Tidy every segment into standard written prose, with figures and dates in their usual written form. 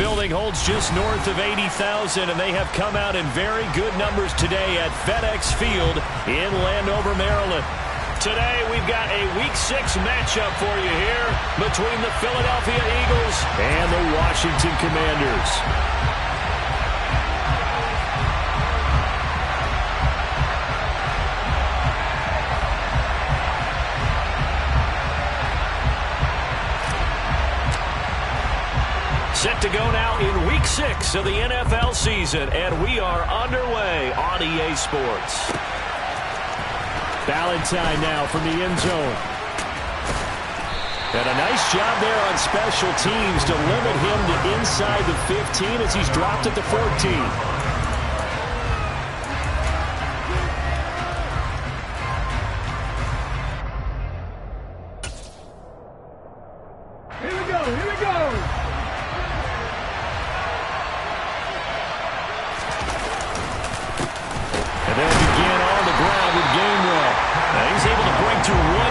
building holds just north of 80,000, and they have come out in very good numbers today at FedEx Field in Landover, Maryland. Today, we've got a Week 6 matchup for you here between the Philadelphia Eagles and the Washington Commanders. Set to go now in Week 6 of the NFL season, and we are underway on EA Sports. Valentine now from the end zone. And a nice job there on special teams to limit him to inside the 15 as he's dropped at the 14.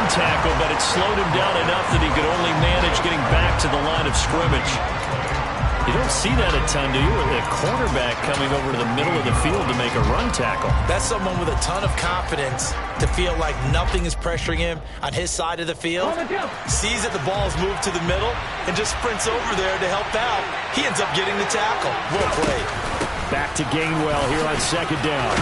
Tackle, but it slowed him down enough that he could only manage getting back to the line of scrimmage. You don't see that a ton, do you? A quarterback coming over to the middle of the field to make a run tackle. That's someone with a ton of confidence to feel like nothing is pressuring him on his side of the field. Sees that the ball is moved to the middle and just sprints over there to help out. He ends up getting the tackle. Well played. Back to Gainwell here on second down.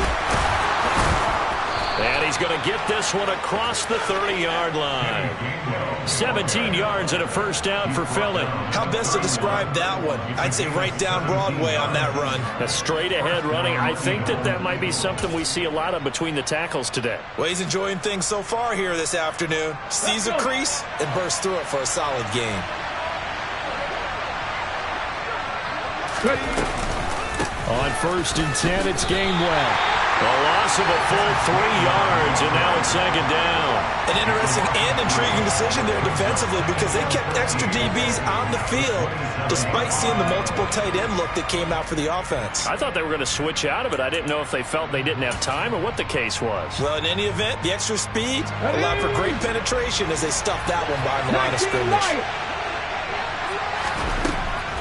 And he's going to get this one across the 30-yard line. 17 yards and a first down for Philly. How best to describe that one? I'd say right down Broadway on that run. A straight-ahead running. I think that might be something we see a lot of between the tackles today. Well, he's enjoying things so far here this afternoon. Sees a crease and bursts through it for a solid gain. On 1st and 10, it's Gainwell. A loss of a full 3 yards, and now it's second down. An interesting and intriguing decision there defensively because they kept extra DBs on the field despite seeing the multiple tight end look that came out for the offense. I thought they were going to switch out of it. I didn't know if they felt they didn't have time or what the case was. Well, in any event, the extra speed allowed for great penetration as they stuffed that one behind the line of scrimmage.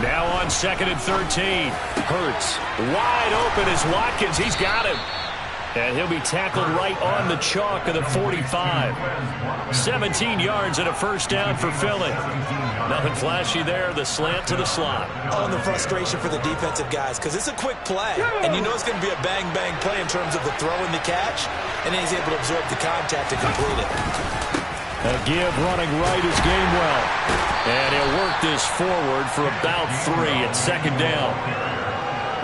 Now on 2nd and 13. Hurts wide open as Watkins. He's got him. And he'll be tackled right on the chalk of the 45. 17 yards and a first down for Philly. Nothing flashy there. The slant to the slot. Oh, and the frustration for the defensive guys because it's a quick play. And you know it's going to be a bang-bang play in terms of the throw and the catch. And then he's able to absorb the contact to complete it. A give running right is Gainwell. And he'll work this forward for about 3 at second down.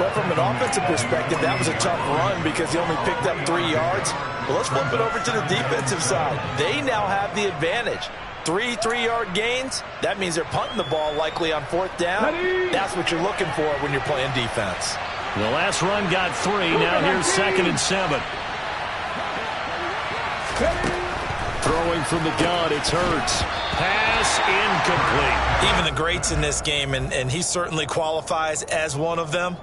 Well, from an offensive perspective, that was a tough run because he only picked up 3 yards. Well, let's flip it over to the defensive side. They now have the advantage. 3 3-yard gains. That means they're punting the ball likely on 4th down. That's what you're looking for when you're playing defense. The last run got 3. Now here's 2nd and 7. Throwing from the gun, it's Hurts. Pass incomplete. Even the greats in this game, and he certainly qualifies as one of them,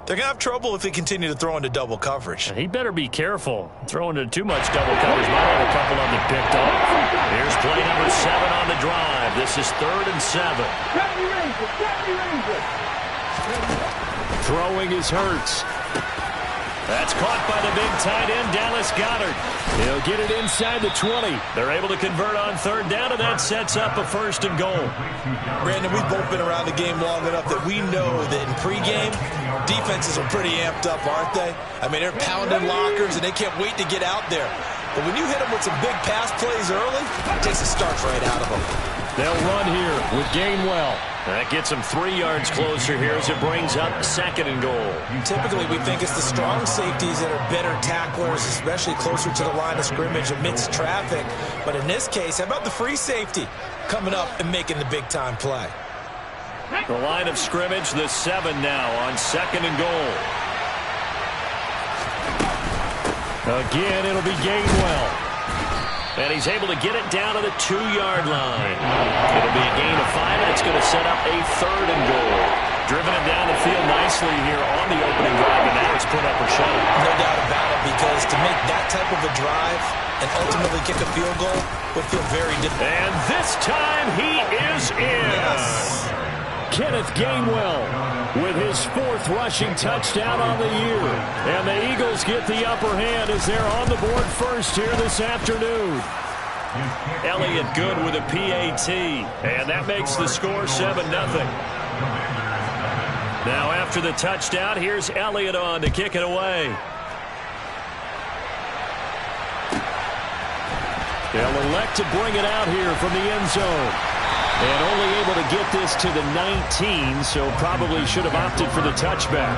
they're going to have trouble if they continue to throw into double coverage. He better be careful. Throwing into too much double coverage might have a couple of them picked off. Here's play number 7 on the drive. This is 3rd and 7. Throwing is Hurts. That's caught by the big tight end, Dallas Goedert. He'll get it inside the 20. They're able to convert on 3rd down, and that sets up a 1st and goal. Brandon, we've both been around the game long enough that we know that in pregame, defenses are pretty amped up, aren't they? I mean, they're pounding lockers, and they can't wait to get out there. But when you hit them with some big pass plays early, it takes the starch right out of them. They'll run here with Gainwell. That gets them 3 yards closer here as it brings up 2nd and goal. Typically, we think it's the strong safeties that are better tacklers, especially closer to the line of scrimmage amidst traffic. But in this case, how about the free safety coming up and making the big-time play? The line of scrimmage, the 7 now on 2nd and goal. Again, it'll be Gainwell. And he's able to get it down to the 2-yard line. It'll be a gain of 5, and it's going to set up a 3rd and goal. Driven it down the field nicely here on the opening drive, and now it's put up or shut. No doubt about it, because to make that type of a drive and ultimately kick a field goal would feel very difficult. And this time he is in. Yes. Kenneth Gainwell with his 4th rushing touchdown on the year. And the Eagles get the upper hand as they're on the board first here this afternoon. Elliott good with a PAT, and that makes the score 7-0. Now after the touchdown, here's Elliott on to kick it away. They'll elect to bring it out here from the end zone. And only able to get this to the 19, so probably should have opted for the touchback.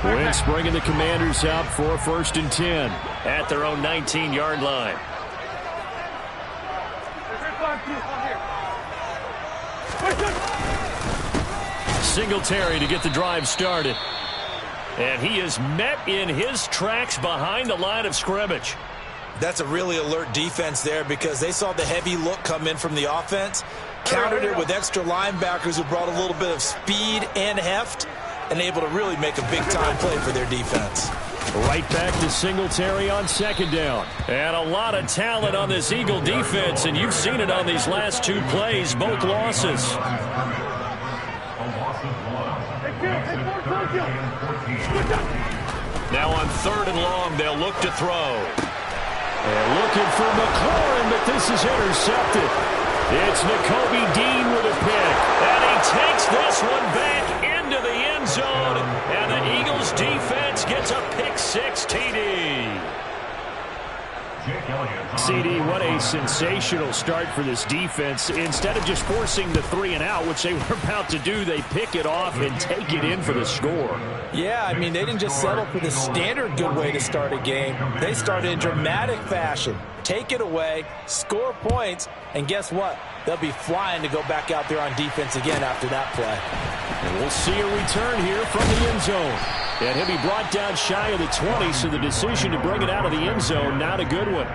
Wentz bringing the Commanders out for 1st and 10 at their own 19-yard line. Singletary to get the drive started. And he is met in his tracks behind the line of scrimmage. That's a really alert defense there because they saw the heavy look come in from the offense, countered it with extra linebackers who brought a little bit of speed and heft, and able to really make a big-time play for their defense. Right back to Singletary on 2nd down. And a lot of talent on this Eagle defense, and you've seen it on these last 2 plays, both losses. Now on 3rd and long, they'll look to throw. They're looking for McLaurin, but this is intercepted. It's Nakobe Dean with a pick. And he takes this one back into the end zone. And the Eagles defense gets a pick-6 TD. CD, what a sensational start for this defense. Instead of just forcing the 3 and out, which they were about to do, they pick it off and take it in for the score. Yeah, I mean, they didn't just settle for the standard good way to start a game. They started in dramatic fashion. Take it away, score points, and guess what? They'll be flying to go back out there on defense again after that play. And we'll see a return here from the end zone. And he'll be brought down shy of the 20, so the decision to bring it out of the end zone, not a good one.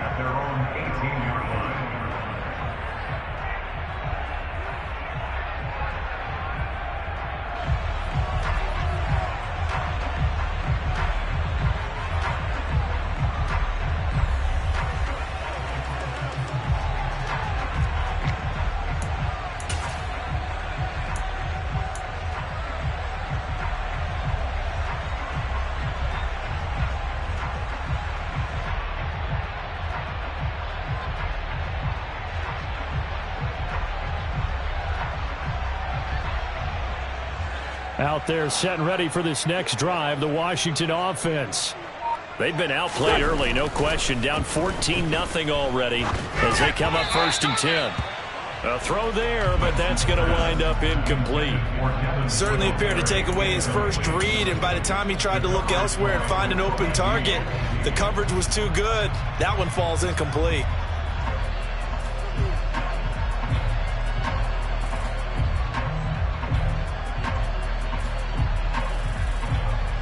Out there set and ready for this next drive, the Washington offense. They've been outplayed early, no question. Down 14-0 already as they come up 1st and 10. A throw there, but that's going to wind up incomplete. Certainly appeared to take away his first read, and by the time he tried to look elsewhere and find an open target, the coverage was too good. That one falls incomplete.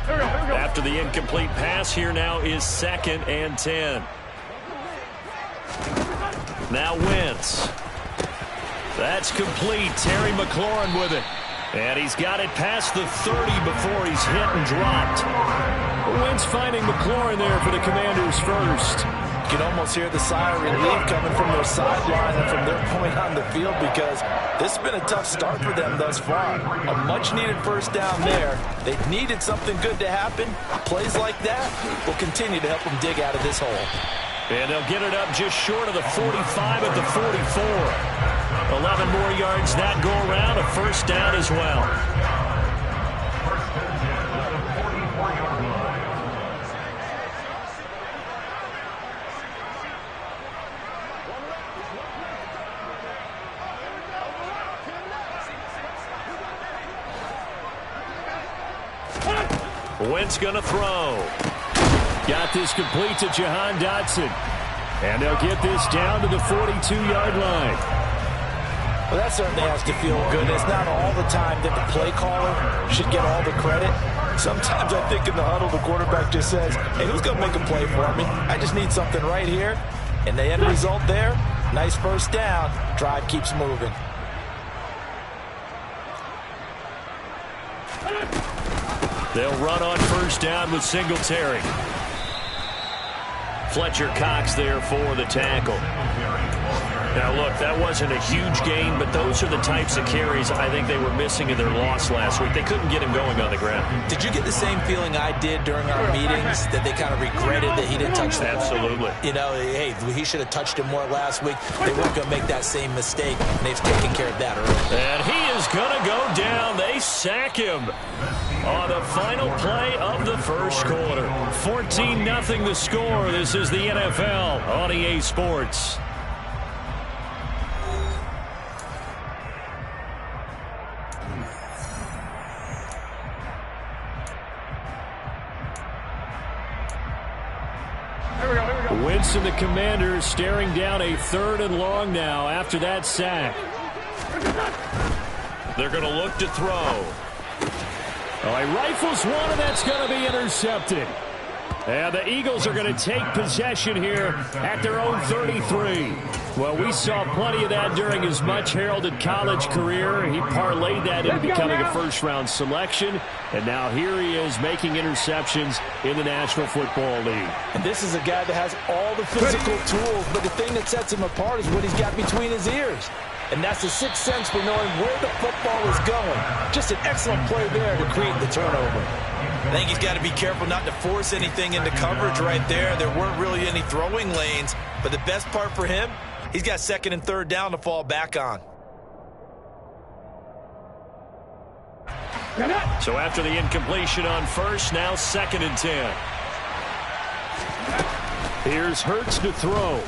After the incomplete pass, here now is 2nd and 10. Now Wentz. That's complete. Terry McLaurin with it. And he's got it past the 30 before he's hit and dropped. Wentz finding McLaurin there for the Commanders first. You can almost hear the sigh of relief coming from their sideline and from their point on the field because this has been a tough start for them thus far. A much-needed 1st down there. They needed something good to happen. Plays like that will continue to help them dig out of this hole. And they'll get it up just short of the 45 at the 44. 11 more yards that go around, a 1st down as well. Wentz going to throw. Got this complete to Jahan Dotson. And they'll get this down to the 42-yard line. Well, that certainly has to feel good. It's not all the time that the play caller should get all the credit. Sometimes I think in the huddle, the quarterback just says, hey, who's going to make a play for me? I just need something right here. And the end result there, nice 1st down. Drive keeps moving. They'll run on 1st down with Singletary. Fletcher Cox there for the tackle. Now, look, that wasn't a huge gain, but those are the types of carries I think they were missing in their loss last week. They couldn't get him going on the ground. Did you get the same feeling I did during our meetings, that they kind of regretted that he didn't touch the ball? Absolutely. You know, hey, he should have touched him more last week. They weren't going to make that same mistake, and they've taken care of that early. And he is going to go down. They sack him on the final play of the first quarter. 14-0 the score. This is the NFL on EA Sports. Wentz and the Commanders staring down a 3rd and long now after that sack. They're going to look to throw. Oh, he rifles one, and that's going to be intercepted. And the Eagles are going to take possession here at their own 33. Well, we saw plenty of that during his much-heralded college career. He parlayed that into becoming a first-round selection. And now here he is making interceptions in the National Football League. And this is a guy that has all the physical tools, but the thing that sets him apart is what he's got between his ears. And that's the sixth sense for knowing where the football is going. Just an excellent play there to create the turnover. I think he's got to be careful not to force anything into coverage right there. There weren't really any throwing lanes, but the best part for him, he's got 2nd and 3rd down to fall back on. So after the incompletion on 1st, now 2nd and 10. Here's Hurts to throw.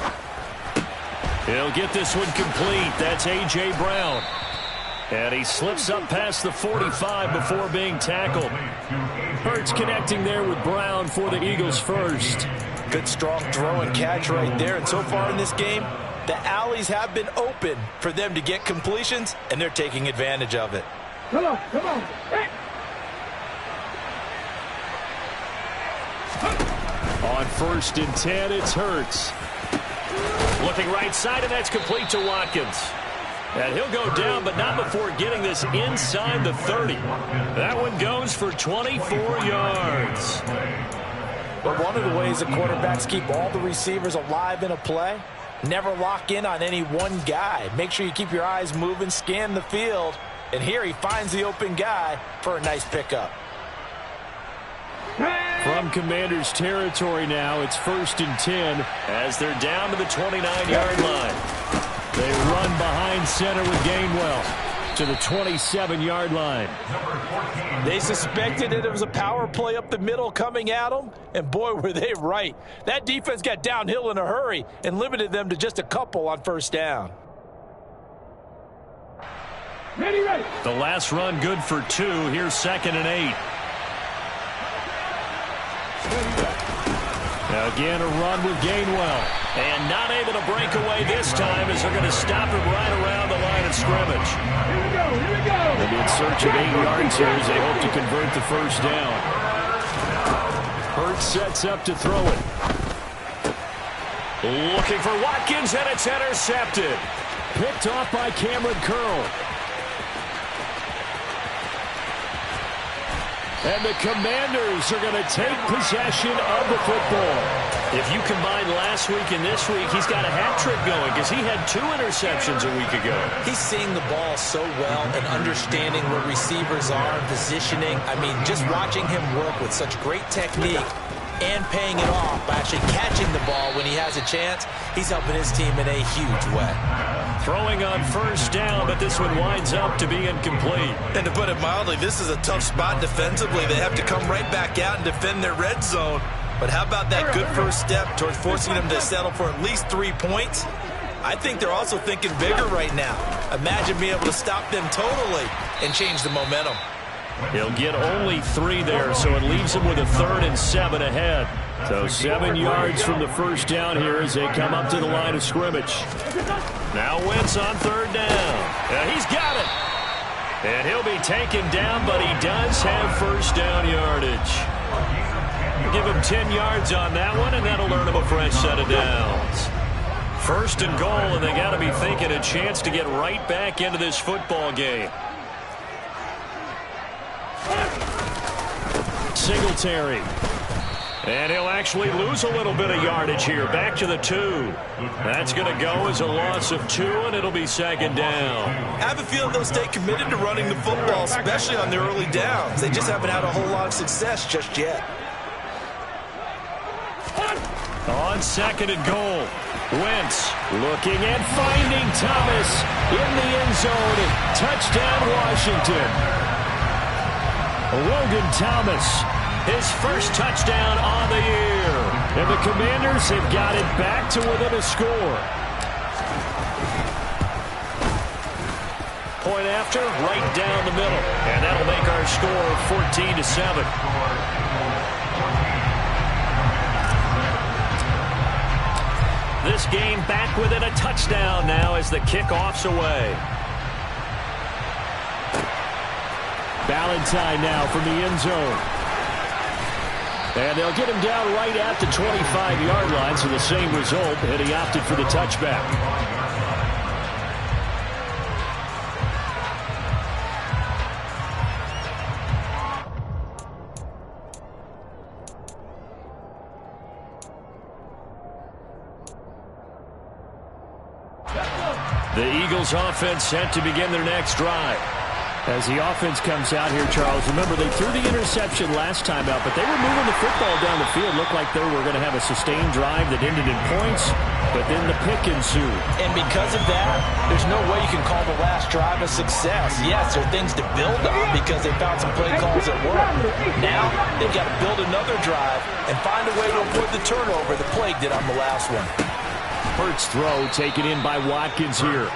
He'll get this one complete. That's A.J. Brown. And he slips up past the 45 before being tackled. Hurts connecting there with Brown for the Eagles first. Good strong throw and catch right there. And so far in this game, the alleys have been open for them to get completions, and they're taking advantage of it. Come on. Hey. On 1st and 10, it's Hurts. Looking right side, and that's complete to Watkins. And he'll go down, but not before getting this inside the 30. That one goes for 24 yards. But one of the ways the quarterbacks keep all the receivers alive in a play, never lock in on any one guy. Make sure you keep your eyes moving, scan the field. And here he finds the open guy for a nice pickup. From Commanders territory now, it's 1st and 10 as they're down to the 29-yard line. They run behind center with Gainwell to the 27-yard line. They suspected that it was a power play up the middle coming at them, and boy, were they right. That defense got downhill in a hurry and limited them to just a couple on 1st down. Ready. The last run good for 2. Here's 2nd and 8. Again, a run with Gainwell. And not able to break away this time as they're going to stop him right around the line of scrimmage. Here we go. They'll be in search of 8 yards here as they hope to convert the 1st down. Hurts sets up to throw it. Looking for Watkins, and it's intercepted. Picked off by Cameron Curl. And the Commanders are going to take possession of the football. If you combine last week and this week, he's got a hat trick going because he had 2 interceptions a week ago. He's seeing the ball so well and understanding where receivers are and positioning. I mean, just watching him work with such great technique and paying it off by actually catching the ball when he has a chance, he's helping his team in a huge way. Throwing on 1st down, but this one winds up to be incomplete. And to put it mildly, this is a tough spot defensively. They have to come right back out and defend their red zone. But how about that good first step towards forcing them to settle for at least 3 points? I think they're also thinking bigger right now. Imagine being able to stop them totally and change the momentum. He'll get only 3 there, so it leaves him with a 3rd and 7 ahead. So 7 yards from the 1st down here as they come up to the line of scrimmage. Now Wentz on 3rd down. He's got it. And he'll be taken down, but he does have 1st down yardage. Give him 10 yards on that one, and that'll earn him a fresh set of downs. 1st and goal, and they got to be thinking a chance to get right back into this football game. Singletary. And he'll actually lose a little bit of yardage here. Back to the 2. That's going to go as a loss of 2, and it'll be second down. I have a feeling they'll stay committed to running the football, especially on their early downs. They just haven't had a whole lot of success just yet. On second and goal, Wentz looking and finding Thomas in the end zone. Touchdown, Washington. Logan Thomas, his first touchdown on the year. And the Commanders have got it back to within a score. Point after, right down the middle. And that'll make our score 14-7. This game back within a touchdown now as the kickoff's away. Valentine now from the end zone. And they'll get him down right at the 25-yard line, so the same result, and he opted for the touchback. The Eagles offense set to begin their next drive. As the offense comes out here, Charles, remember they threw the interception last time out, but they were moving the football down the field. Looked like they were going to have a sustained drive that ended in points, but then the pick ensued. And because of that, there's no way you can call the last drive a success. Yes, there are things to build on because they found some play calls that work. Now, they've got to build another drive and find a way to avoid the turnover that plagued it on the last one. Hurts throw taken in by Watkins here.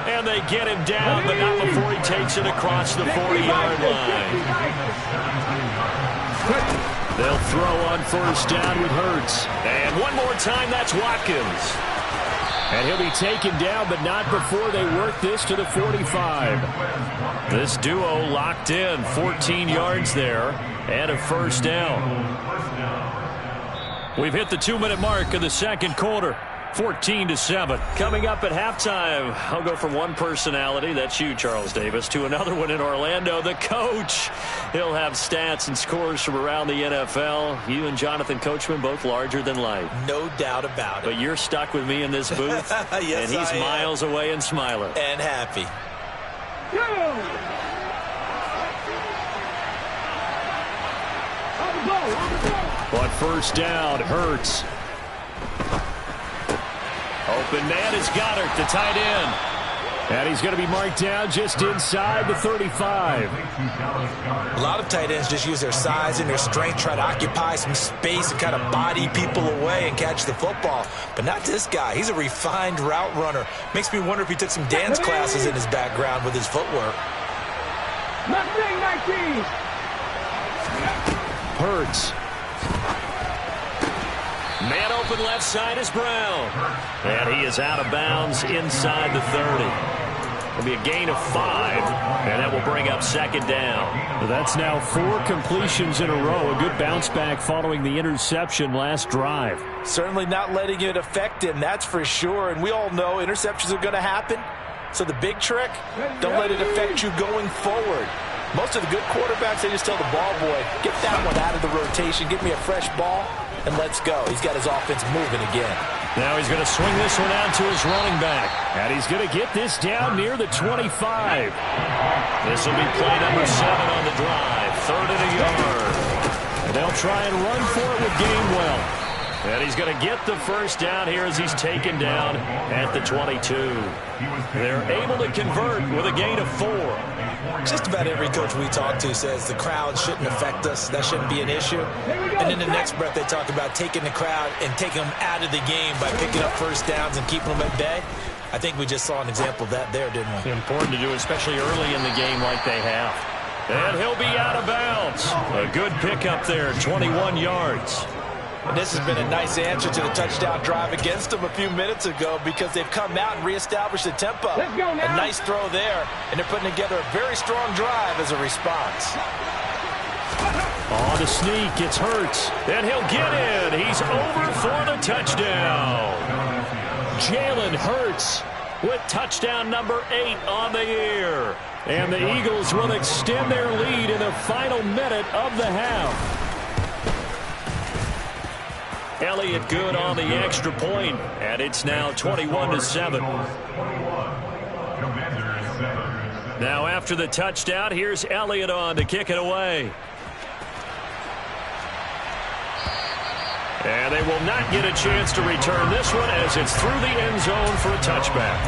And they get him down, but not before he takes it across the 40-yard line. They'll throw on first down with Hurts. And one more time, that's Watkins. And he'll be taken down, but not before they work this to the 45. This duo locked in, 14 yards there, and a first down. We've hit the 2-minute mark of the second quarter. 14-7. Coming up at halftime, I'll go from one personality, that's you, Charles Davis, to another one in Orlando, the coach. He'll have stats and scores from around the NFL. You and Jonathan Coachman, both larger than life. No doubt about it. But you're stuck with me in this booth, yes, and he's miles away and smiling. And happy. But first down, Hurts. Open man is Goddard, the tight end. And he's going to be marked down just inside the 35. A lot of tight ends just use their size and their strength, try to occupy some space and kind of body people away and catch the football. But not this guy. He's a refined route runner. Makes me wonder if he took some dance classes in his background with his footwork. Hurts. Man open left side is Brown. And he is out of bounds inside the 30. It'll be a gain of 5, and that will bring up second down. Well, that's now 4 completions in a row. A good bounce back following the interception last drive. Certainly not letting it affect him, that's for sure. And we all know interceptions are going to happen. So the big trick, don't let it affect you going forward. Most of the good quarterbacks, they just tell the ball boy, get that one out of the rotation, give me a fresh ball, and let's go. He's got his offense moving again. Now he's going to swing this one out to his running back. And he's going to get this down near the 25. This will be play number 7 on the drive. 3rd and a yard. And they'll try and run for it with Gainwell. And he's going to get the first down here as he's taken down at the 22. They're able to convert with a gain of 4. Just about every coach we talk to says the crowd shouldn't affect us. That shouldn't be an issue. And in the next breath, they talk about taking the crowd and taking them out of the game by picking up first downs and keeping them at bay. I think we just saw an example of that there, didn't we? Important to do, especially early in the game like they have. And he'll be out of bounds. A good pickup there, 21 yards. And this has been a nice answer to the touchdown drive against them a few minutes ago because they've come out and reestablished the tempo. Let's go now. A nice throw there, and they're putting together a very strong drive as a response. On the sneak, it's Hurts. And he'll get in. He's over for the touchdown. Jalen Hurts with touchdown number 8 on the year. And the Eagles will extend their lead in the final minute of the half. Elliott good on the extra point, and it's now 21-7. Now after the touchdown, here's Elliott on to kick it away. And they will not get a chance to return this one as it's through the end zone for a touchback.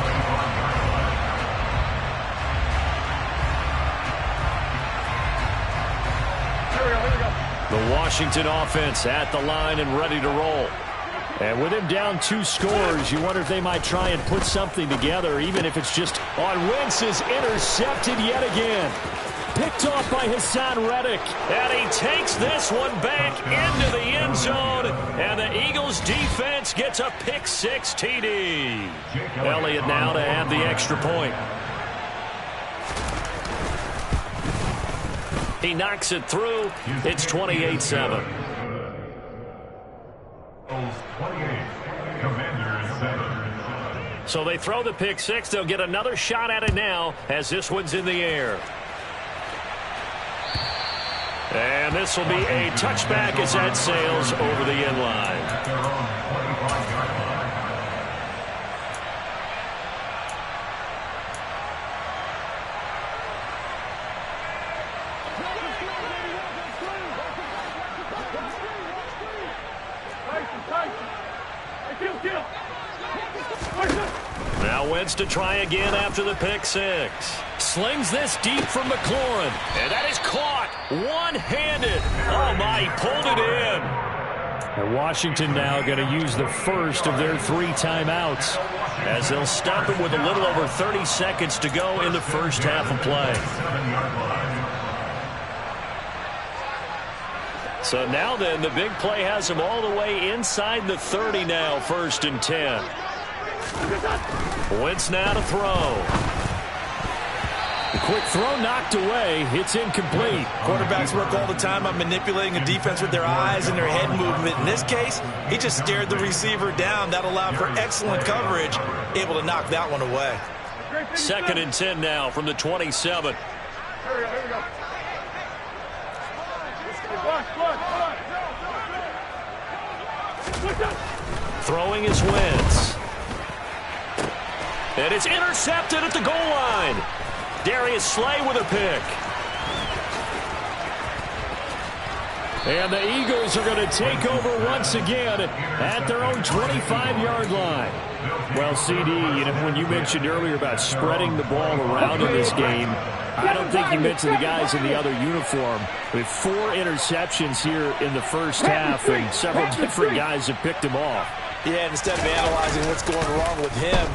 The Washington offense at the line and ready to roll. And with him down 2 scores, you wonder if they might try and put something together, even if it's just on. Wentz is intercepted yet again. Picked off by Hassan Reddick. And he takes this one back into the end zone. And the Eagles defense gets a pick-6 TD. Elliott now to add the extra point. He knocks it through. It's 28-7. So they throw the pick-6. They'll get another shot at it now as this one's in the air. And this will be a touchback as that sails over the end line. Now Wentz to try again after the pick-6. Slings this deep from McLaurin. And that is caught one-handed. Oh, my, he pulled it in. And Washington now going to use the first of their 3 timeouts as they'll stop it with a little over 30 seconds to go in the first half of play. So now then, the big play has him all the way inside the 30 now, 1st and 10. Wentz now to throw. The quick throw knocked away. It's incomplete. Quarterbacks work all the time on manipulating a defense with their eyes and their head movement. In this case, he just stared the receiver down. That allowed for excellent coverage, able to knock that one away. 2nd and 10 now from the 27. Throwing is Wentz. And it's intercepted at the goal line. Darius Slay with a pick. And the Eagles are going to take over once again at their own 25-yard line. Well, CD, you know, when you mentioned earlier about spreading the ball around in this game, I don't think you mentioned the guys in the other uniform. With 4 interceptions here in the first half, and several different guys have picked him off. Yeah, instead of analyzing what's going wrong with him,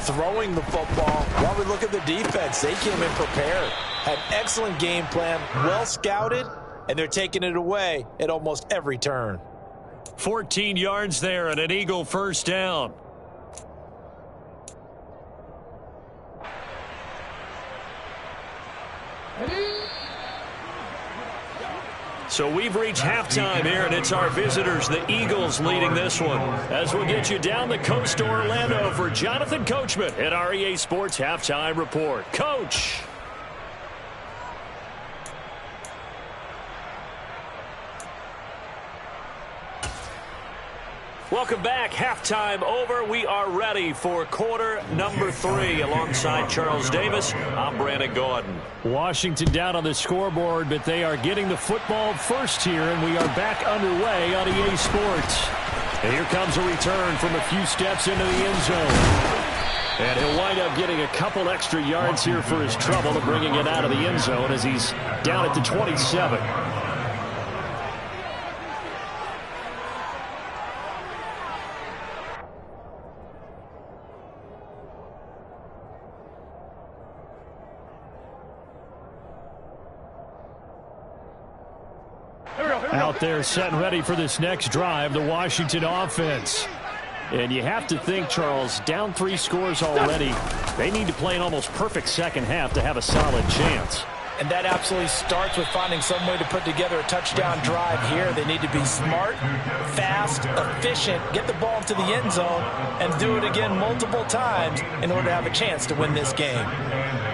throwing the football, while we look at the defense, they came in prepared. Had excellent game plan, well scouted, and they're taking it away at almost every turn. 14 yards there and an Eagle first down. So we've reached halftime here, and it's our visitors, the Eagles, leading this one. As we'll get you down the coast to Orlando for Jonathan Coachman at our EA Sports Halftime Report. Coach. Welcome back. Halftime over. We are ready for quarter number 3. Alongside Charles Davis, I'm Brandon Gordon. Washington down on the scoreboard, but they are getting the football first here, and we are back underway on EA Sports. And here comes a return from a few steps into the end zone. And he'll wind up getting a couple extra yards here for his trouble and bringing it out of the end zone as he's down at the 27. Out there set and ready for this next drive, the Washington offense. And you have to think, Charles, down 3 scores already. They need to play an almost perfect second half to have a solid chance. And that absolutely starts with finding some way to put together a touchdown drive here. They need to be smart, fast, efficient, get the ball into the end zone, and do it again multiple times in order to have a chance to win this game.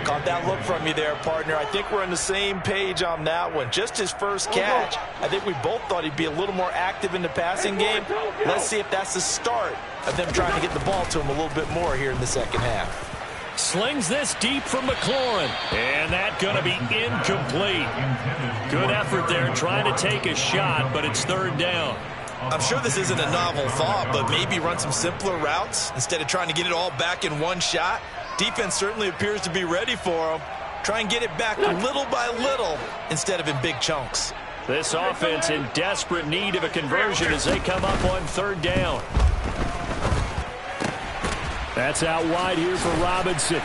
Caught that look from you there, partner. I think we're on the same page on that one. Just his first catch, I think we both thought he'd be a little more active in the passing game. Let's see if that's the start of them trying to get the ball to him a little bit more here in the second half. Slings this deep from McLaurin, and that's going to be incomplete. Good effort there trying to take a shot, but it's third down. I'm sure this isn't a novel thought, but maybe run some simpler routes instead of trying to get it all back in one shot. Defense certainly appears to be ready for him. Try and get it back little by little instead of in big chunks. This offense in desperate need of a conversion as they come up on third down. That's out wide here for Robinson.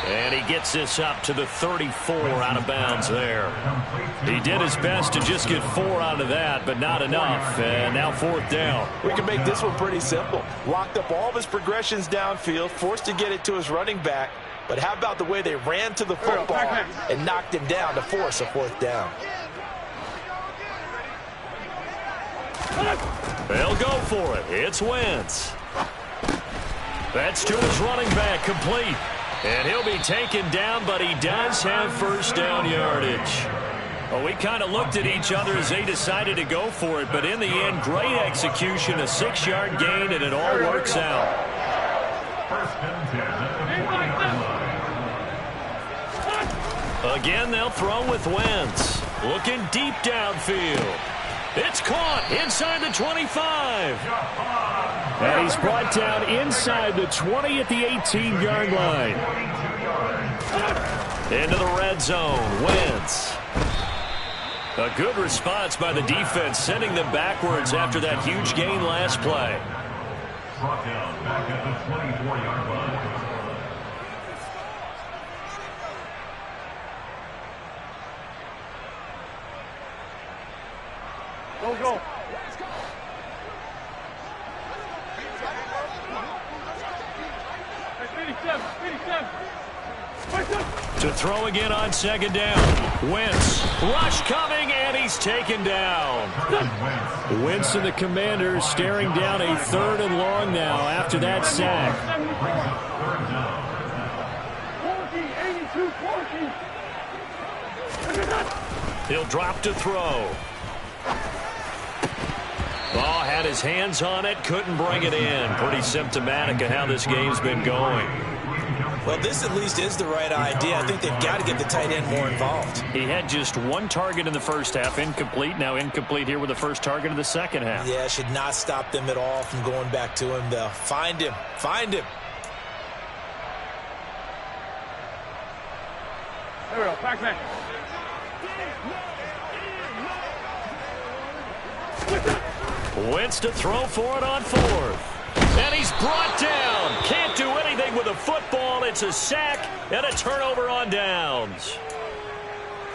And he gets this up to the 34 out of bounds there. He did his best to just get 4 out of that, but not enough. And now fourth down. We can make this one pretty simple. Locked up all of his progressions downfield, forced to get it to his running back. But how about the way they ran to the football and knocked him down to force a fourth down? They'll go for it. It's Wentz. That's to his running back, complete. And he'll be taken down, but he does have first down yardage. Well, we kind of looked at each other as they decided to go for it, but in the end, great execution, a 6-yard gain, and it all works out. Again, they'll throw with Wentz. Looking deep downfield. It's caught inside the 25. And he's brought down inside the 20 at the 18-yard line. Into the red zone, Wentz. A good response by the defense, sending them backwards after that huge gain last play. Brought down back at the 24-yard line. Go. To throw again on second down. Wentz. Rush coming, and he's taken down. Wentz and the Commanders staring down a third and long now after that sack. 82-40. He'll drop to throw. Ball had his hands on it, couldn't bring it in. Pretty symptomatic of how this game's been going. Well, this at least is the right idea. I think they've got to get the tight end more involved. He had just one target in the first half, incomplete. Now incomplete here with the first target of the second half. Yeah, it should not stop them at all from going back to him, though. Find him. Find him. There we go. Back. Wentz to throw for it on fourth. And he's brought down. Can't do anything with a football. It's a sack and a turnover on downs.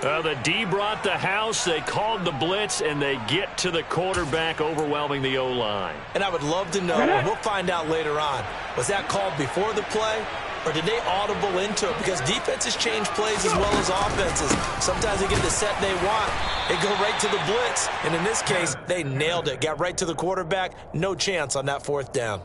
The D brought the house. They called the blitz, and they get to the quarterback, overwhelming the O-line. And I would love to know, and we'll find out later on, was that called before the play? Or did they audible into it? Because defenses change plays as well as offenses. Sometimes they get the set they want. They go right to the blitz. And in this case, they nailed it. Got right to the quarterback. No chance on that fourth down.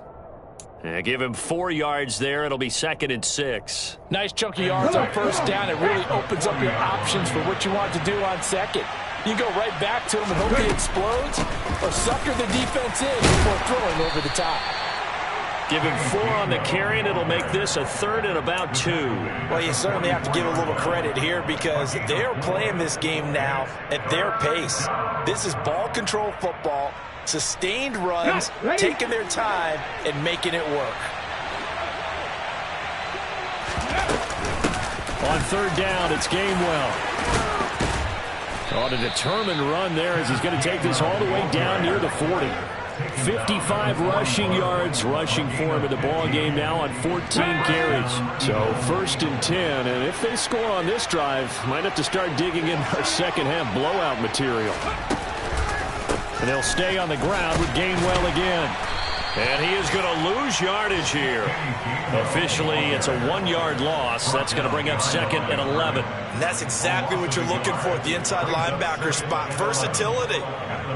Give him 4 yards there. It'll be 2nd and 6. Nice chunky yards on first down. It really opens up your options for what you want to do on second. You go right back to him and hope he explodes, or sucker the defense in before throwing over the top. Give him 4 on the carry, and it'll make this a 3rd and about 2. Well, you certainly have to give a little credit here because they're playing this game now at their pace. This is ball control football, sustained runs, taking their time, and making it work. On third down, it's Gainwell. On a determined run there as he's going to take this all the way down near the 40. 55 rushing yards rushing for him in the ball game now on 14 carries. So 1st and 10, and if they score on this drive, might have to start digging in our second half blowout material. And they'll stay on the ground with Gainwell again. And he is going to lose yardage here. Officially, it's a 1-yard loss. That's going to bring up 2nd and 11. And that's exactly what you're looking for at the inside linebacker spot. Versatility.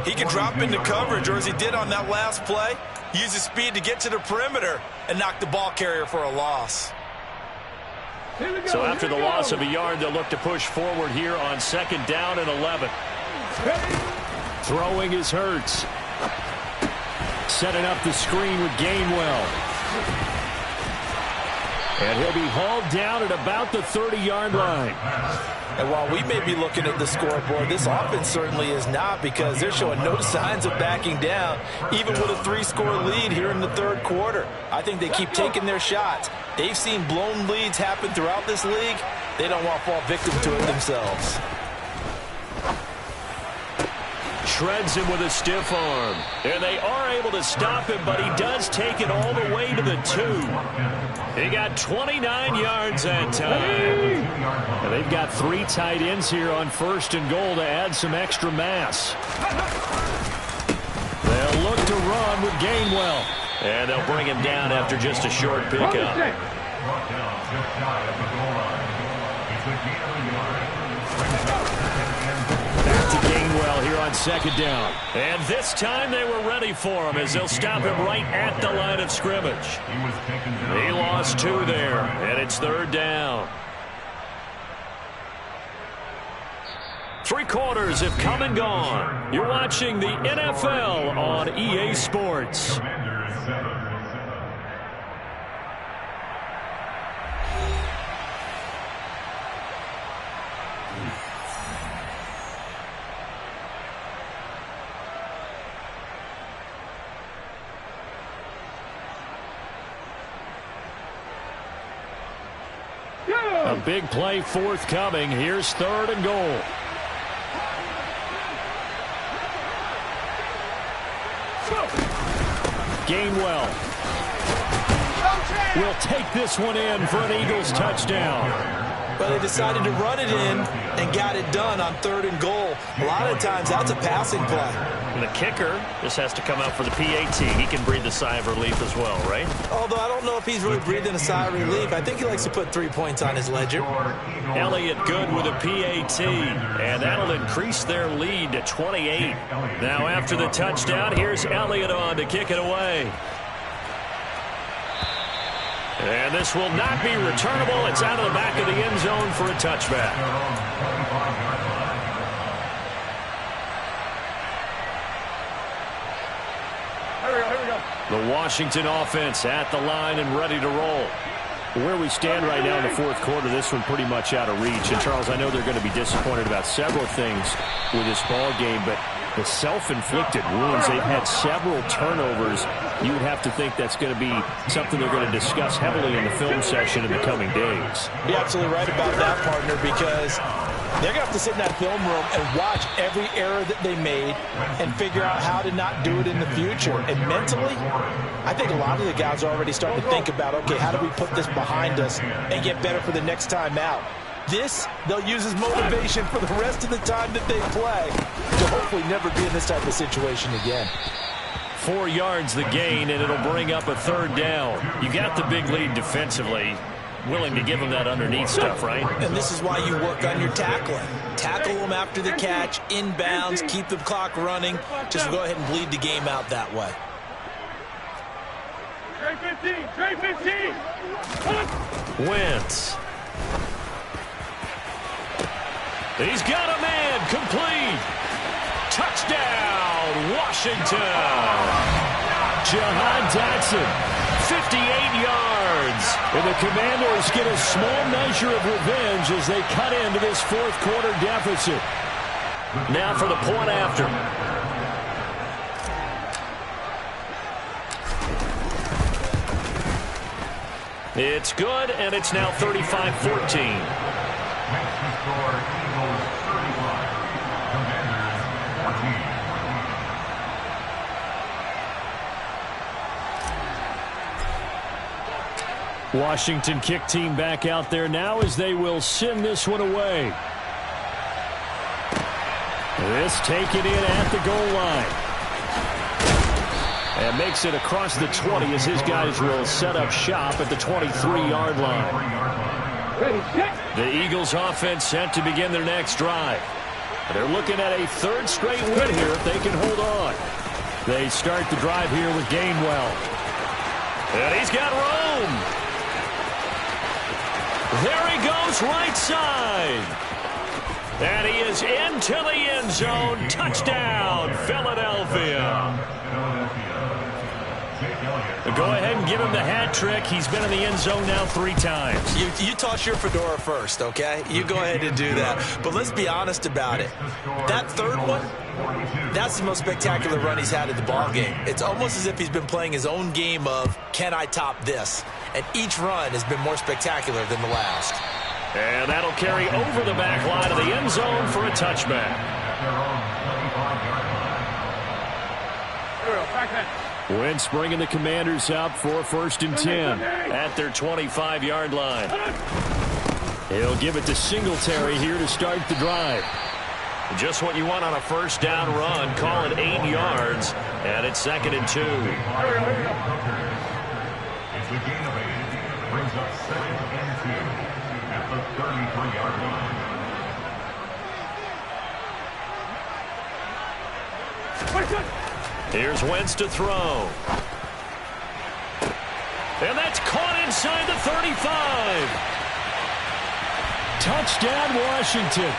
He can drop into coverage, or as he did on that last play, use his speed to get to the perimeter and knock the ball carrier for a loss. So after the loss of a yard, they'll look to push forward here on 2nd down and 11. Throwing is Hurts. Setting up the screen with Gainwell. And he'll be hauled down at about the 30-yard line. And while we may be looking at the scoreboard, this offense certainly is not, because they're showing no signs of backing down, even with a 3-score lead here in the 3rd quarter. I think they keep taking their shots. They've seen blown leads happen throughout this league. They don't want to fall victim to it themselves. Shreds him with a stiff arm. And they are able to stop him, but he does take it all the way to the 2. He got 29 yards that time. And they've got 3 tight ends here on 1st and goal to add some extra mass. They'll look to run with Gainwell. And they'll bring him down after just a short pickup. Back to Gainwell here on 2nd down. And this time they were ready for him, as they'll stop him right at the line of scrimmage. He lost 2 there, and it's 3rd down. 3 quarters have come and gone. You're watching the NFL on EA Sports. A big play forthcoming. Here's 3rd and goal. Gainwell will take this one in for an Eagles touchdown. But they decided to run it in and got it done on 3rd and goal. A lot of times that's a passing play. And the kicker just has to come out for the PAT. He can breathe a sigh of relief as well, right? Although I don't know if he's really breathing a sigh of relief. I think he likes to put 3 points on his ledger. Elliott good with a PAT, and that'll increase their lead to 28. Now after the touchdown, here's Elliott on to kick it away. And this will not be returnable. It's out of the back of the end zone for a touchback. Here we go. The Washington offense at the line and ready to roll. Where we stand right now in the 4th quarter, this one pretty much out of reach. And, Charles, I know they're going to be disappointed about several things with this ball game, but the self-inflicted wounds, they've had several turnovers. You would have to think that's going to be something they're going to discuss heavily in the film session in the coming days. You're absolutely right about that, partner, because they're going to have to sit in that film room and watch every error that they made and figure out how to not do it in the future. And mentally, I think a lot of the guys are already starting to think about, okay, how do we put this behind us and get better for the next time out? This, they'll use as motivation for the rest of the time that they play to hopefully never be in this type of situation again. 4 yards the gain, and it'll bring up a 3rd down. You got the big lead defensively. Willing to give them that underneath stuff, right? And this is why you work on your tackling. Tackle them after the catch, inbounds, keep the clock running. Just go ahead and bleed the game out that way. Trey 15. Wentz. He's got a man, complete. Touchdown, Washington. Jahan Dotson, 58 yards. And the Commanders get a small measure of revenge as they cut into this 4th quarter deficit. Now for the point after. It's good, and it's now 35-14. Washington kick team back out there now as they will send this one away. This taken in at the goal line. And makes it across the 20 as his guys will set up shop at the 23-yard line. The Eagles offense set to begin their next drive. They're looking at a third straight win here if they can hold on. They start the drive here with Gainwell. And he's got room. There he goes, right side. And he is into the end zone. Touchdown, Philadelphia. Go ahead and give him the hat trick. He's been in the end zone now 3 times. You toss your fedora first, okay? You go ahead and do that. But let's be honest about it. That third one, that's the most spectacular run he's had in the ballgame. It's almost as if he's been playing his own game of, can I top this? And each run has been more spectacular than the last. And that'll carry over the back line of the end zone for a touchback. Wentz bringing the Commanders up for 1st and 10 at their 25-yard line. He'll give it to Singletary here to start the drive. Just what you want on a first down run. Call it 8 yards, and it's 2nd and 2. It's a gain of 8. Brings up 2nd and 2 at the 33-yard line. Here's Wentz to throw. And that's caught inside the 35. Touchdown, Washington.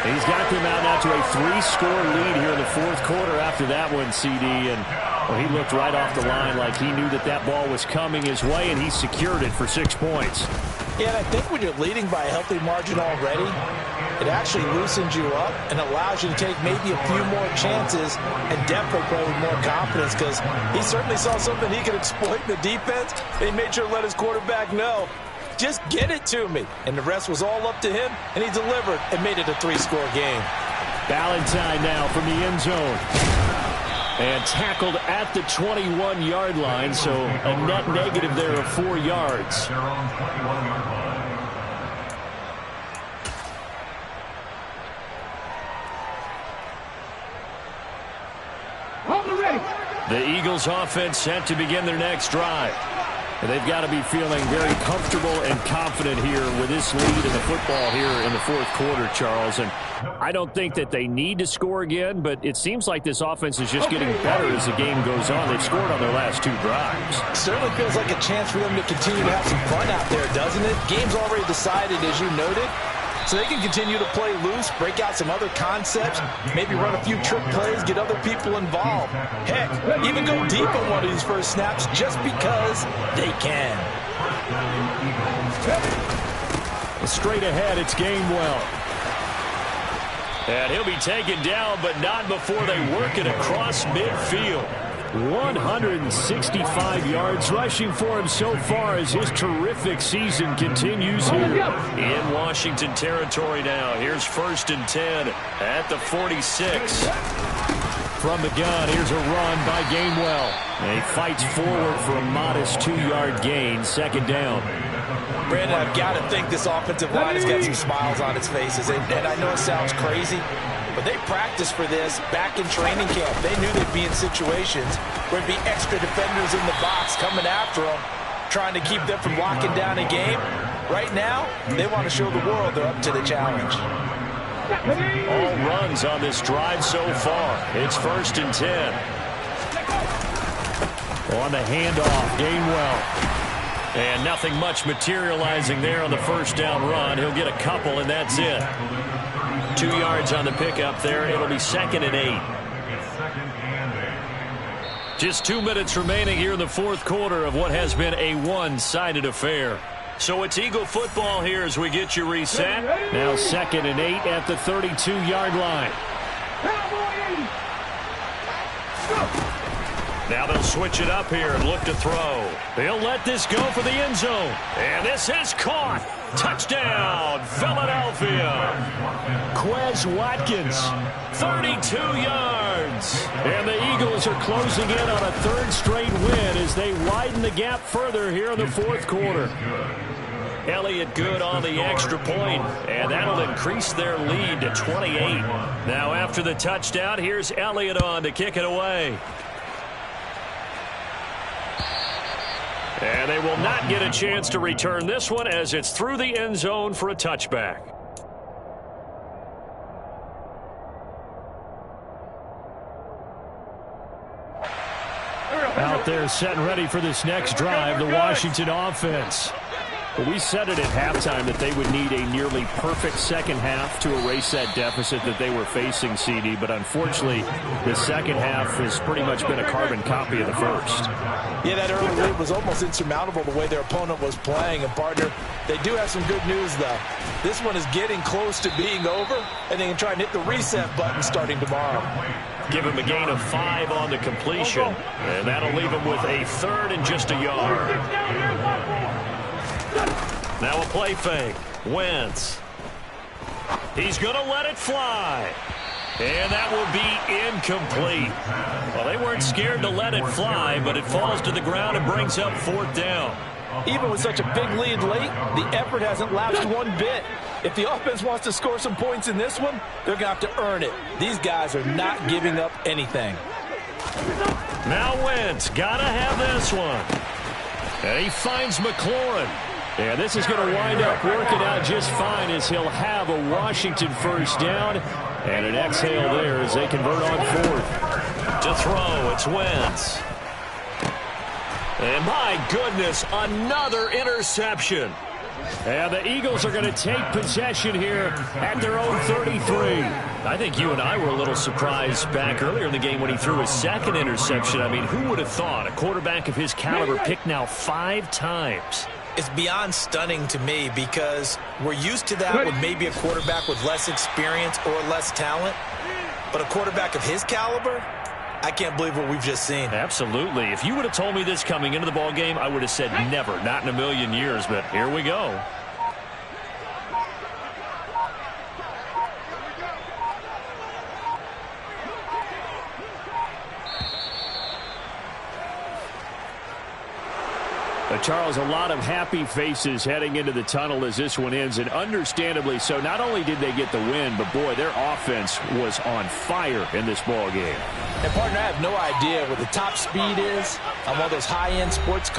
He's got them out now to a 3-score lead here in the 4th quarter after that one, CD. And well, he looked right off the line like he knew that that ball was coming his way, and he secured it for 6 points. Yeah, and I think when you're leading by a healthy margin already, it actually loosens you up and allows you to take maybe a few more chances and definitely play with more confidence, because he certainly saw something he could exploit in the defense. He made sure to let his quarterback know, just get it to me. And the rest was all up to him, and he delivered and made it a 3-score game. Valentine now from the end zone. And tackled at the 21-yard line, so a net negative there of 4 yards. The Eagles offense set to begin their next drive. They've got to be feeling very comfortable and confident here with this lead in the football here in the 4th quarter, Charles. And I don't think that they need to score again, but it seems like this offense is just getting better as the game goes on. They've scored on their last 2 drives. Certainly feels like a chance for them to continue to have some fun out there, doesn't it? Game's already decided, as you noted. So they can continue to play loose, break out some other concepts, maybe run a few trick plays, get other people involved. Heck, even go deep on one of these first snaps just because they can. Straight ahead, it's Gainwell. And he'll be taken down, but not before they work it across midfield. 165 yards rushing for him so far as his terrific season continues here in Washington territory now. Here's 1st and 10 at the 46. From the gun, here's a run by Gainwell. And he fights forward for a modest 2-yard gain, 2nd down. Brandon, I've got to think this offensive line has got some smiles on its faces. And I know it sounds crazy, but they practiced for this back in training camp. They knew they'd be in situations where there'd be extra defenders in the box coming after them, trying to keep them from locking down a game. Right now, they want to show the world they're up to the challenge. All runs on this drive so far. It's 1st and 10. On the handoff, Gainwell. And nothing much materializing there on the first down run. He'll get a couple, and that's it. 2 yards on the pickup there. It'll be 2nd and 8. Just 2 minutes remaining here in the 4th quarter of what has been a one-sided affair. So it's Eagle football here as we get you reset. Now 2nd and 8 at the 32-yard line. Now they'll switch it up here and look to throw. They'll let this go for the end zone. And this is caught. Touchdown, Philadelphia. Quez Watkins, 32 yards. And the Eagles are closing in on a 3rd straight win as they widen the gap further here in the 4th quarter. Elliott good on the extra point, and that'll increase their lead to 28. Now after the touchdown, here's Elliott on to kick it away. And they will not get a chance to return this one as it's through the end zone for a touchback. Out there setting ready for this next drive, the Washington offense. But we said it at halftime that they would need a nearly perfect second half to erase that deficit that they were facing, CD. But unfortunately, the second half has pretty much been a carbon copy of the first. Yeah, that early lead was almost insurmountable the way their opponent was playing. And, partner, they do have some good news, though. This one is getting close to being over, and they can try and hit the reset button starting tomorrow. Give him a gain of 5 on the completion, and that'll leave him with a third and just a yard. Now a play fake. Wentz. He's going to let it fly. And that will be incomplete. Well, they weren't scared to let it fly, but it falls to the ground and brings up 4th down. Even with such a big lead late, the effort hasn't lapsed one bit. If the offense wants to score some points in this one, they're going to have to earn it. These guys are not giving up anything. Now Wentz, got to have this one. And he finds McLaurin. And this is going to wind up working out just fine as he'll have a Washington first down. And an exhale there as they convert on 4th. To throw, it's Wentz. And my goodness, another interception. And the Eagles are going to take possession here at their own 33. I think you and I were a little surprised back earlier in the game when he threw his second interception. I mean, who would have thought a quarterback of his caliber picked now 5 times? It's beyond stunning to me because we're used to that with maybe a quarterback with less experience or less talent. But a quarterback of his caliber, I can't believe what we've just seen. Absolutely. If you would have told me this coming into the ball game, I would have said never, not in a million years. But here we go. Charles, a lot of happy faces heading into the tunnel as this one ends, and understandably so. Not only did they get the win, but, boy, their offense was on fire in this ball game. And, partner, I have no idea what the top speed is on one of those high-end sports cars.